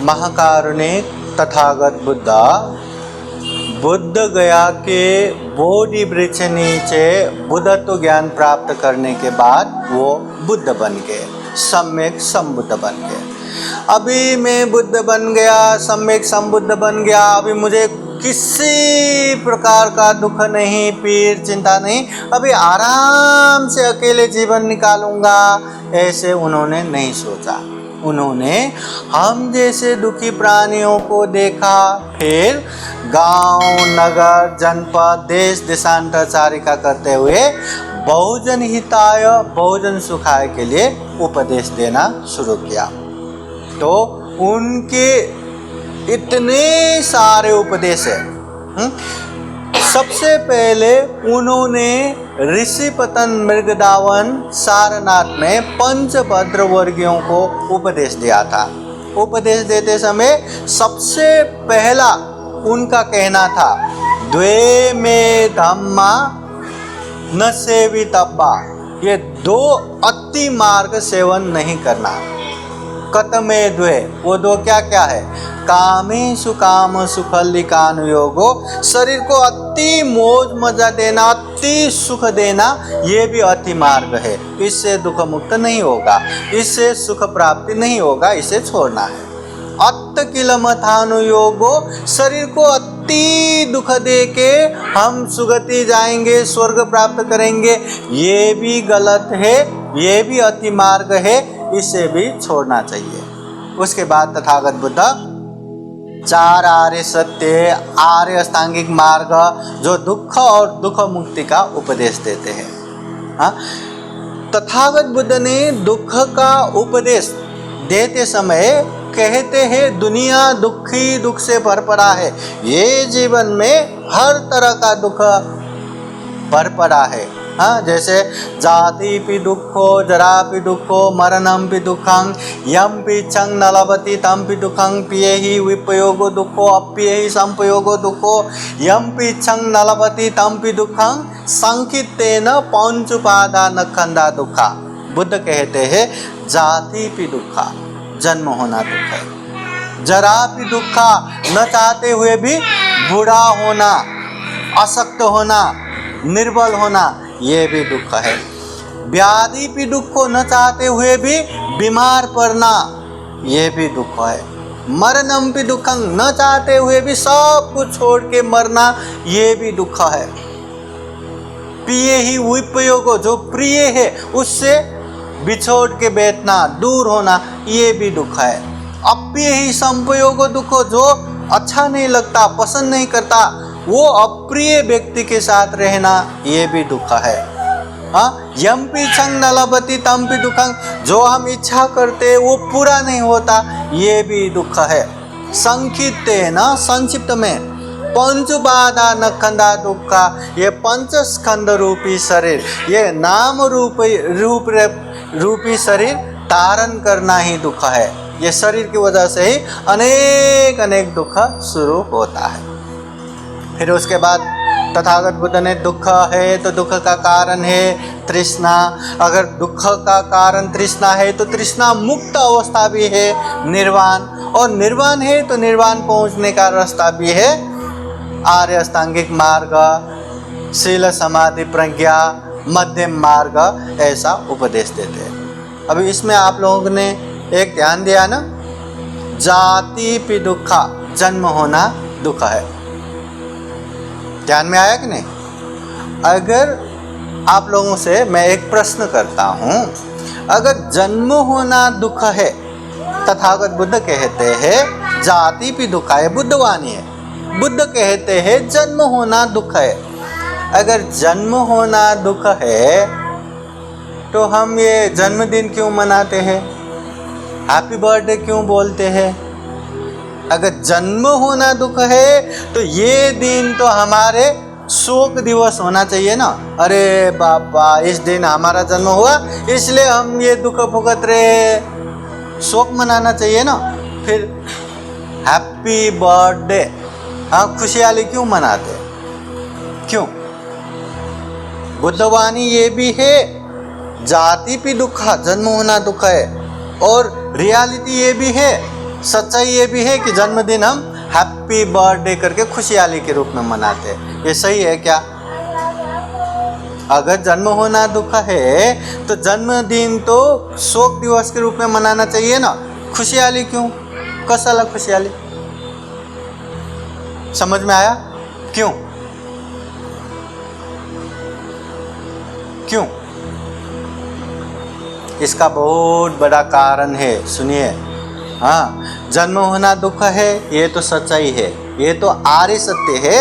महाकारुणिक तथागत बुद्ध गया के बोधि वृक्ष नीचे बुद्धत्व ज्ञान प्राप्त करने के बाद वो बुद्ध बन गए, सम्यक संबुद्ध बन गए। अभी मैं बुद्ध बन गया, सम्यक संबुद्ध बन गया, अभी मुझे किसी प्रकार का दुख नहीं, पीड़ चिंता नहीं, अभी आराम से अकेले जीवन निकालूंगा, ऐसे उन्होंने नहीं सोचा। उन्होंने हम जैसे दुखी प्राणियों को देखा, फिर गांव, नगर, जनपद, देश देशांतरचारिका करते हुए बहुजन हिताय बहुजन सुखाय के लिए उपदेश देना शुरू किया। तो उनके इतने सारे उपदेश हैं। सबसे पहले उन्होंने ऋषिपतन मृगदावन सारनाथ में पंचभद्र वर्गियों को उपदेश दिया था। उपदेश देते समय सबसे पहला उनका कहना था, द्वे में धम्मा न सेवितब्बा, ये दो अति मार्ग सेवन नहीं करना। कतमे द्वे, वो दो क्या क्या है? कामेषु काम सुखल्लिकानुयोगो, शरीर को अति मौज मजा देना, अति सुख देना, ये भी अति मार्ग है। इससे दुख मुक्त नहीं होगा, इससे सुख प्राप्ति नहीं होगा, इसे छोड़ना है। अत्त किल मथानुयोगो, शरीर को अति दुख दे के हम सुगति जाएंगे, स्वर्ग प्राप्त करेंगे, ये भी गलत है, ये भी अति मार्ग है, इसे भी छोड़ना चाहिए। उसके बाद तथागत बुद्ध चार आर्य सत्य, आर्य अष्टांगिक मार्ग, जो दुख और दुख मुक्ति का उपदेश देते हैं। हाँ, तथागत बुद्ध ने दुख का उपदेश देते समय कहते हैं, दुनिया दुखी दुख से भर पड़ा है, ये जीवन में हर तरह का दुख भर पड़ा है। हाँ, जैसे जाति पि दुखो, जरा पि दुखो, मरणम पि दुखं, यम पि छंग नलवती तम पि दुखं, पियेहि विपयोगो दुखो, अप्येहि संपयोगो दुखो, यम पि छंग नलवती तम पि दुखं, संकितेन पंचुपादानखंदा दुखा। बुद्ध कहते हैं, जाति पि दुखा, जन्म होना दुख है। जरा पि दुखा, न चाहते हुए भी बूढ़ा होना, अशक्त होना, निर्बल होना, ये भी दुख है। व्याधि भी दुख को न चाहते हुए भी बीमार पड़ना, ये भी दुख है। मरणम भी दुखं, न चाहते हुए भी सब कुछ छोड़ के मरना, ये भी दुख है। प्रिय ही विपयोग, जो प्रिय है उससे बिछोड़ के बैठना, दूर होना, ये भी दुख है। अप्रिय ही संपयोग दुख, जो अच्छा नहीं लगता, पसंद नहीं करता, वो अप्रिय व्यक्ति के साथ रहना, ये भी दुख है। हाँ, यम पी छंग नलबती तम पी दुखं, जो हम इच्छा करते वो पूरा नहीं होता, ये भी दुख है। संक्षिप्त ना, संक्षिप्त में पंचुबाधा नखंदा दुख, ये पंच स्कंद रूपी शरीर, ये नाम रूपी शरीर धारण करना ही दुख है। ये शरीर की वजह से ही अनेक दुख शुरू होता है। फिर उसके बाद तथागत बुद्ध ने, दुख है तो दुख का कारण है तृष्णा। अगर दुख का कारण तृष्णा है तो तृष्णा मुक्त अवस्था भी है निर्वाण, और निर्वाण है तो निर्वाण पहुंचने का रास्ता भी है आर्य अष्टांगिक मार्ग, शील समाधि प्रज्ञा, मध्यम मार्ग, ऐसा उपदेश देते हैं। अभी इसमें आप लोगों ने एक ध्यान दिया ना, जाति पि दुखा, जन्म होना दुख है। ध्यान में आया कि नहीं? अगर आप लोगों से मैं एक प्रश्न करता हूँ, अगर जन्म होना दुख है, तथागत बुद्ध कहते हैं जाति भी दुख है, बुद्धवाणी है, बुद्ध कहते हैं जन्म होना दुख है। अगर जन्म होना दुख है तो हम ये जन्मदिन क्यों मनाते हैं, हैप्पी बर्थडे क्यों बोलते हैं? अगर जन्म होना दुख है तो ये दिन तो हमारे शोक दिवस होना चाहिए ना। अरे बाबा, इस दिन हमारा जन्म हुआ इसलिए हम ये दुख भुगत रहे, शोक मनाना चाहिए ना। फिर हैप्पी बर्थडे, हाँ, खुशहाली क्यों मनाते, क्यों? बुद्धवाणी ये भी है, जाति भी दुख, जन्म होना दुख है, और रियलिटी ये भी है सच्चाई ये भी है कि जन्मदिन हम हैप्पी बर्थडे करके खुशहाली के रूप में मनाते हैं। ये सही है क्या? अगर जन्म होना दुख है तो जन्मदिन तो शोक दिवस के रूप में मनाना चाहिए ना। खुशहाली क्यों? कशाला खुशहाली? समझ में आया? क्यों? क्यों? इसका बहुत बड़ा कारण है, सुनिए। हाँ, जन्म होना दुख है, ये तो सच्चाई है, ये तो आर्य सत्य है,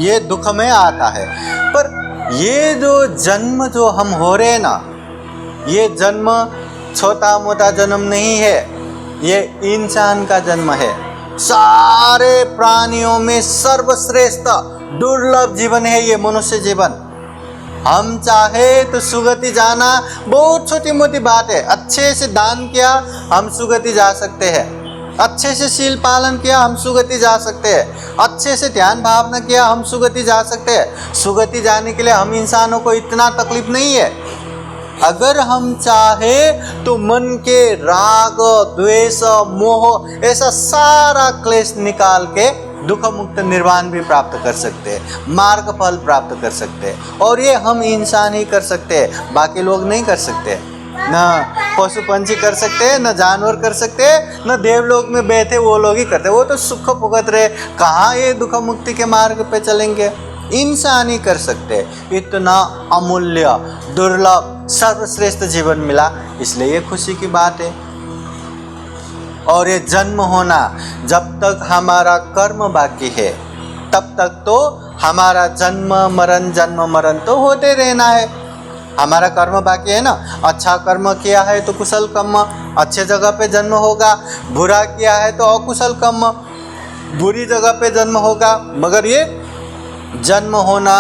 ये दुख में आता है। पर ये जो जन्म जो हम हो रहे ना, ये जन्म छोटा मोटा जन्म नहीं है, ये इंसान का जन्म है। सारे प्राणियों में सर्वश्रेष्ठ दुर्लभ जीवन है ये मनुष्य जीवन। हम चाहे तो सुगति जाना बहुत छोटी मोटी बात है। अच्छे से दान किया हम सुगति जा सकते हैं, अच्छे से शील पालन किया हम सुगति जा सकते हैं, अच्छे से ध्यान भावना किया हम सुगति जा सकते हैं। सुगति जाने के लिए हम इंसानों को इतना तकलीफ नहीं है। अगर हम चाहे तो मन के राग द्वेष मोह ऐसा सारा क्लेश निकाल के दुख मुक्त निर्वाण भी प्राप्त कर सकते हैं, मार्ग फल प्राप्त कर सकते हैं। और ये हम इंसान ही कर सकते हैं, बाकी लोग नहीं कर सकते। न पशु पंछी कर सकते हैं, न जानवर कर सकते हैं, न देवलोक में बैठे वो लोग ही करते। वो तो सुख भुगत रहे, कहाँ ये दुख मुक्ति के मार्ग पे चलेंगे? इंसान ही कर सकते हैं। इतना अमूल्य दुर्लभ सर्वश्रेष्ठ जीवन मिला, इसलिए ये खुशी की बात है। और ये जन्म होना, जब तक हमारा कर्म बाकी है तब तक तो हमारा जन्म मरण तो होते रहना है। हमारा कर्म बाकी है ना। अच्छा कर्म किया है तो कुशल कर्म, अच्छे जगह पे जन्म होगा। बुरा किया है तो अकुशल कर्म, बुरी जगह पे जन्म होगा। मगर ये जन्म होना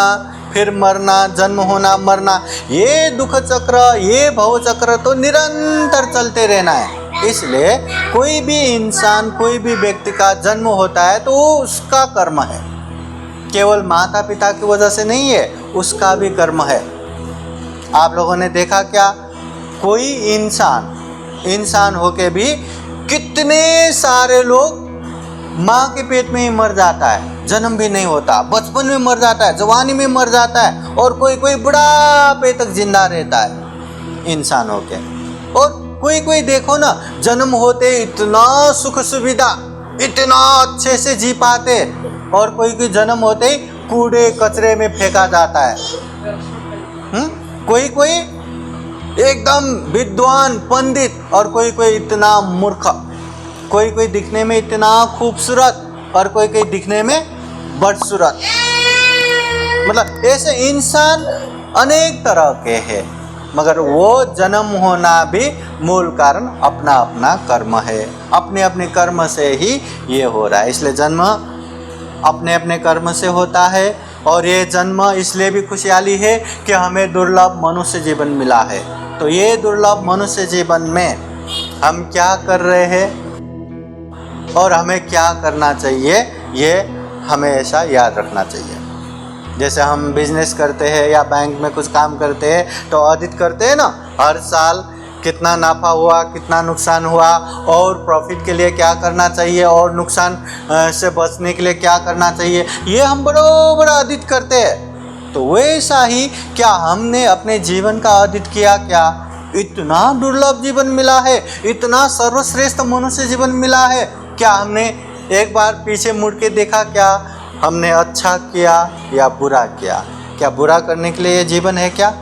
फिर मरना, जन्म होना मरना, ये दुख चक्र, ये भव चक्र तो निरंतर चलते रहना है। इसलिए कोई भी इंसान, कोई भी व्यक्ति का जन्म होता है तो वो उसका कर्म है, केवल माता पिता की वजह से नहीं है, उसका भी कर्म है। आप लोगों ने देखा क्या, कोई इंसान होके भी कितने सारे लोग माँ के पेट में ही मर जाता है, जन्म भी नहीं होता, बचपन में मर जाता है, जवानी में मर जाता है, और कोई बुढ़ापे तक जिंदा रहता है इंसान होके। और कोई देखो ना, जन्म होते इतना सुख सुविधा, इतना अच्छे से जी पाते, और कोई जन्म होते ही कूड़े कचरे में फेंका जाता है। कोई एकदम विद्वान पंडित, और कोई इतना मूर्ख, कोई दिखने में इतना खूबसूरत, और कोई दिखने में बदसूरत। मतलब ऐसे इंसान अनेक तरह के हैं, मगर वो जन्म होना भी मूल कारण अपना अपना कर्म है। अपने अपने कर्म से ही ये हो रहा है। इसलिए जन्म अपने अपने कर्म से होता है। और ये जन्म इसलिए भी खुशहाली है कि हमें दुर्लभ मनुष्य जीवन मिला है। तो ये दुर्लभ मनुष्य जीवन में हम क्या कर रहे हैं और हमें क्या करना चाहिए, ये हमेशा याद रखना चाहिए। जैसे हम बिजनेस करते हैं या बैंक में कुछ काम करते हैं तो ऑडिट करते हैं ना, हर साल कितना नाफा हुआ, कितना नुकसान हुआ, और प्रॉफिट के लिए क्या करना चाहिए, और नुकसान से बचने के लिए क्या करना चाहिए, ये हम बराबर ऑडिट करते हैं। तो वैसा ही क्या हमने अपने जीवन का ऑडिट किया? क्या इतना दुर्लभ जीवन मिला है, इतना सर्वश्रेष्ठ मनुष्य जीवन मिला है, क्या हमने एक बार पीछे मुड़ के देखा? क्या हमने अच्छा किया या बुरा किया? क्या बुरा करने के लिए ये जीवन है क्या?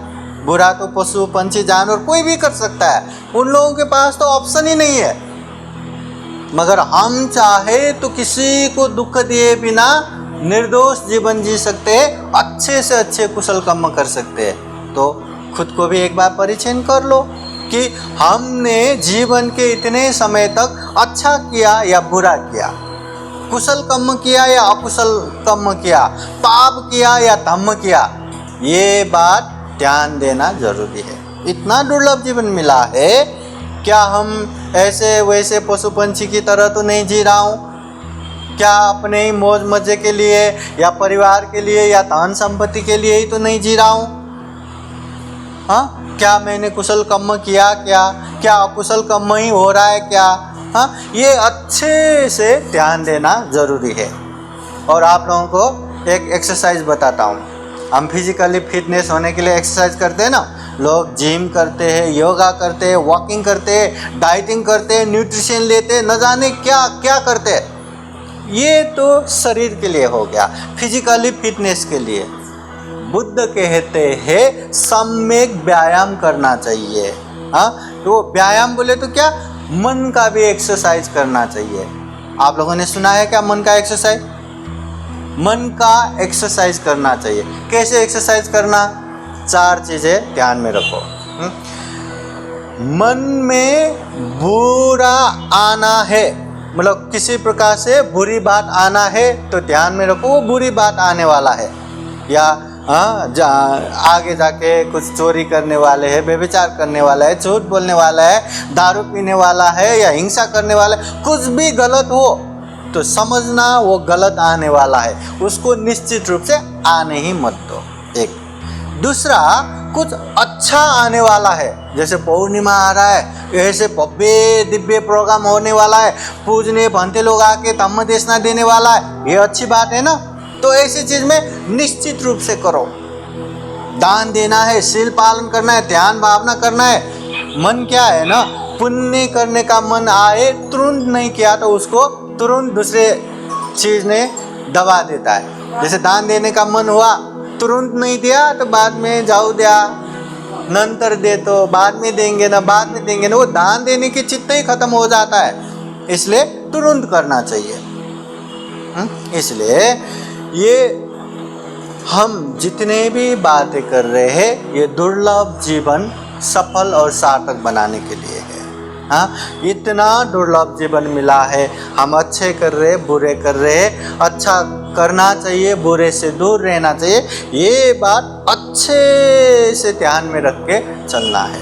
बुरा तो पशु पंछी जानवर कोई भी कर सकता है, उन लोगों के पास तो ऑप्शन ही नहीं है। मगर हम चाहे तो किसी को दुख दिए बिना निर्दोष जीवन जी सकते हैं, अच्छे से अच्छे कुशल कर्म कर सकते हैं। तो खुद को भी एक बार परीक्षण कर लो कि हमने जीवन के इतने समय तक अच्छा किया या बुरा किया, कुशल कर्म किया या अकुशल कर्म किया, पाप किया या धर्म किया। ये बात ध्यान देना जरूरी है। इतना दुर्लभ जीवन मिला है, क्या हम ऐसे वैसे पशु पंछी की तरह तो नहीं जी रहा हूँ? क्या अपने ही मौज मजे के लिए या परिवार के लिए या धन संपत्ति के लिए ही तो नहीं जी रहा हूँ? हाँ, क्या मैंने कुशल कर्म किया? क्या अकुशल कर्म ही हो रहा है? क्या हाँ, ये अच्छे से ध्यान देना ज़रूरी है। और आप लोगों को एक एक्सरसाइज बताता हूँ। हम फिजिकली फिटनेस होने के लिए एक्सरसाइज करते हैं ना, लोग जिम करते हैं, योगा करते हैं, वॉकिंग करते हैं, डाइटिंग करते हैं, न्यूट्रिशन लेते हैं, न जाने क्या क्या करते हैं। ये तो शरीर के लिए हो गया, फिजिकली फिटनेस के लिए। बुद्ध कहते हैं सम्यक व्यायाम करना चाहिए। हाँ, तो व्यायाम बोले तो क्या, मन का भी एक्सरसाइज करना चाहिए। आप लोगों ने सुना है क्या मन का एक्सरसाइज? मन का एक्सरसाइज करना चाहिए। कैसे एक्सरसाइज करना? 4 चीज़ें ध्यान में रखो। मन में बुरा आना है, मतलब किसी प्रकार से बुरी बात आना है, तो ध्यान में रखो वो बुरी बात आने वाला है। या आगे जाके कुछ चोरी करने वाले हैं, व्यभिचार करने वाला है, झूठ बोलने वाला है, दारू पीने वाला है, या हिंसा करने वाला है, कुछ भी गलत हो तो समझना वो गलत आने वाला है, उसको निश्चित रूप से आने ही मत दो। एक दूसरा, कुछ अच्छा आने वाला है, जैसे पूर्णिमा आ रहा है, ऐसे भव्य दिव्य प्रोग्राम होने वाला है, पूजने भंते लोग आके धम्म देशना देने वाला है, ये अच्छी बात है ना। तो ऐसी चीज में निश्चित रूप से करो। दान देना है, शील पालन करना है, ध्यान भावना करना है। मन क्या है ना, पुण्य करने का मन आए, तुरंत नहीं किया तो उसको तुरंत दूसरे चीज ने दबा देता है। जैसे दान देने का मन हुआ, तुरंत नहीं दिया तो बाद में जाओ दिया, नंतर दे तो बाद में देंगे ना, बाद में देंगे ना, वो दान देने की चित्त ही खत्म हो जाता है। इसलिए तुरंत करना चाहिए। इसलिए ये हम जितने भी बातें कर रहे हैं, ये दुर्लभ जीवन सफल और सार्थक बनाने के लिए है। हाँ, इतना दुर्लभ जीवन मिला है, हम अच्छे कर रहे, बुरे कर रहे, अच्छा करना चाहिए, बुरे से दूर रहना चाहिए, ये बात अच्छे से ध्यान में रख के चलना है।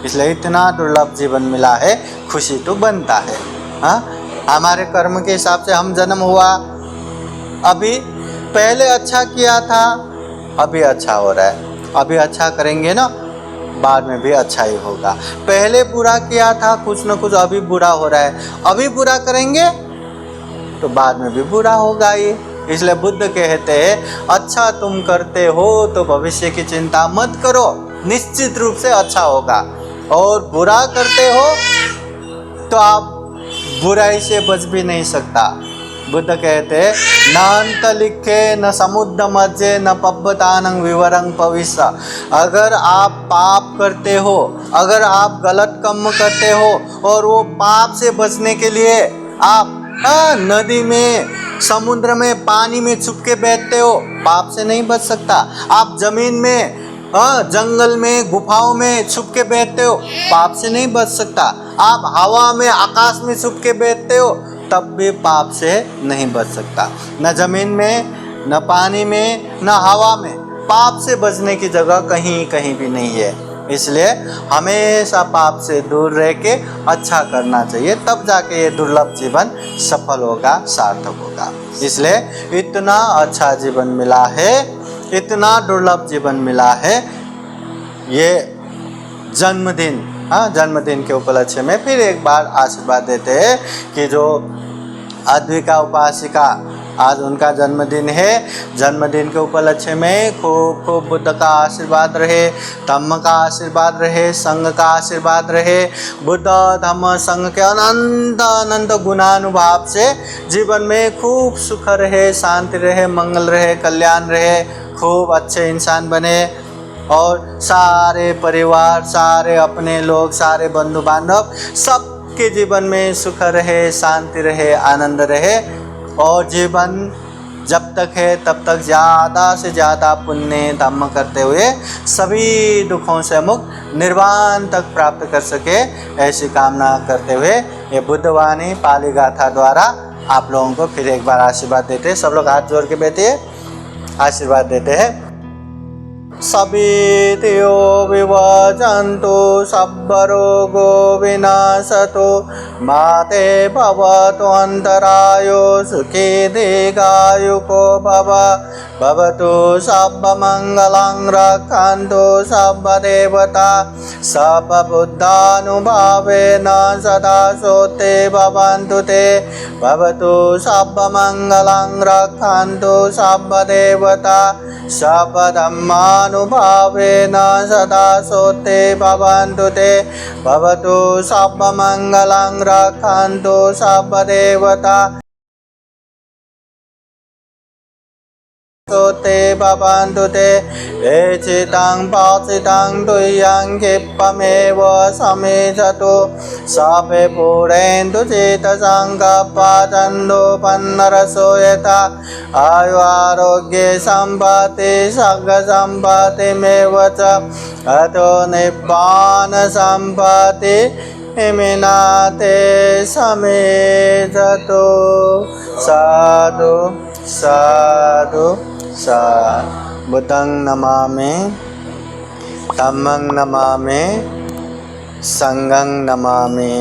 इसलिए इतना दुर्लभ जीवन मिला है, खुशी तो बनता है। हाँ, हमारे कर्म के हिसाब से हम जन्म हुआ, अभी पहले अच्छा किया था, अभी अच्छा हो रहा है, अभी अच्छा करेंगे ना, बाद में भी अच्छा ही होगा। पहले बुरा किया था, कुछ न कुछ अभी बुरा हो रहा है, अभी बुरा करेंगे तो बाद में भी बुरा होगा ही। इसलिए बुद्ध कहते हैं अच्छा तुम करते हो तो भविष्य की चिंता मत करो, निश्चित रूप से अच्छा होगा। और बुरा करते हो तो आप बुराई से बच भी नहीं सकता। बुद्ध कहते हैं न अंत लिखे न समुद्र मज्जे न पब्बतानंग विवरंग भविष्य। अगर आप पाप करते हो, अगर आप गलत कर्म करते हो और वो पाप से बचने के लिए आप नदी में, समुद्र में, पानी में छुप के बैठते हो, पाप से नहीं बच सकता। आप जमीन में, जंगल में, गुफाओं में छुप के बैठते हो, पाप से नहीं बच सकता। आप हवा में, आकाश में छुप के बैठते हो, तब भी पाप से नहीं बच सकता। न जमीन में, न पानी में, न हवा में पाप से बचने की जगह कहीं कहीं भी नहीं है। इसलिए हमेशा पाप से दूर रह के अच्छा करना चाहिए, तब जाके ये दुर्लभ जीवन सफल होगा, सार्थक होगा। इसलिए इतना अच्छा जीवन मिला है, इतना दुर्लभ जीवन मिला है। ये जन्मदिन, जन्मदिन के उपलक्ष्य में फिर एक बार आशीर्वाद देते हैं कि जो अद्विका उपासिका, आज उनका जन्मदिन है। जन्मदिन के उपलक्ष्य में खूब खूब बुद्ध का आशीर्वाद रहे, धम्म का आशीर्वाद रहे, संघ का आशीर्वाद रहे। बुद्ध धम्म संघ के अनंत अनंत गुणानुभाव से जीवन में खूब सुख रहे, शांति रहे, मंगल रहे, कल्याण रहे, खूब अच्छे इंसान बने और सारे परिवार, सारे अपने लोग, सारे बंधु बांधव सबके जीवन में सुख रहे, शांति रहे, आनंद रहे। और जीवन जब तक है तब तक ज़्यादा से ज़्यादा पुण्य धम्म करते हुए सभी दुखों से मुक्त निर्वाण तक प्राप्त कर सके, ऐसी कामना करते हुए ये बुद्धवाणी पाली गाथा द्वारा आप लोगों को फिर एक बार आशीर्वाद देते हैं। सब लोग हाथ जोड़ के बैठिए, आशीर्वाद देते हैं। सभीतियो विवजन्तु सब्बरोगो विनाशतु माते भवतु अन्तरायो सुखी दीर्घायुको भव भवतु सर्वमङ्गलं रक्षन्तु सर्वदेवता सर्वबुद्धानुभावेन सदा सोते भवन्तु ते भवतु सर्वमङ्गलं रक्षन्तु सर्वदेवता सर्वधर्मानुभावेन सदा सोते भवन्तु ते भवतु सर्वमङ्गलं रक्षन्तु सर्वदेवता सोते भवन्तु ते एचितं पाचितं तुय्यं क्षिप्तमेव समेधतु सापे पूरयन्तु चेतसङ्कप्पचन्दो पन्नरसो यथा आयु आरोग्ये सम्पत्ति सर्गसम्पत्तिमेव च अतो निब्बानसम्पत्ति हिमिनाते समेधतु साधु साधु बुद्धं नमामि धम्मं नमामि संघं नमामि।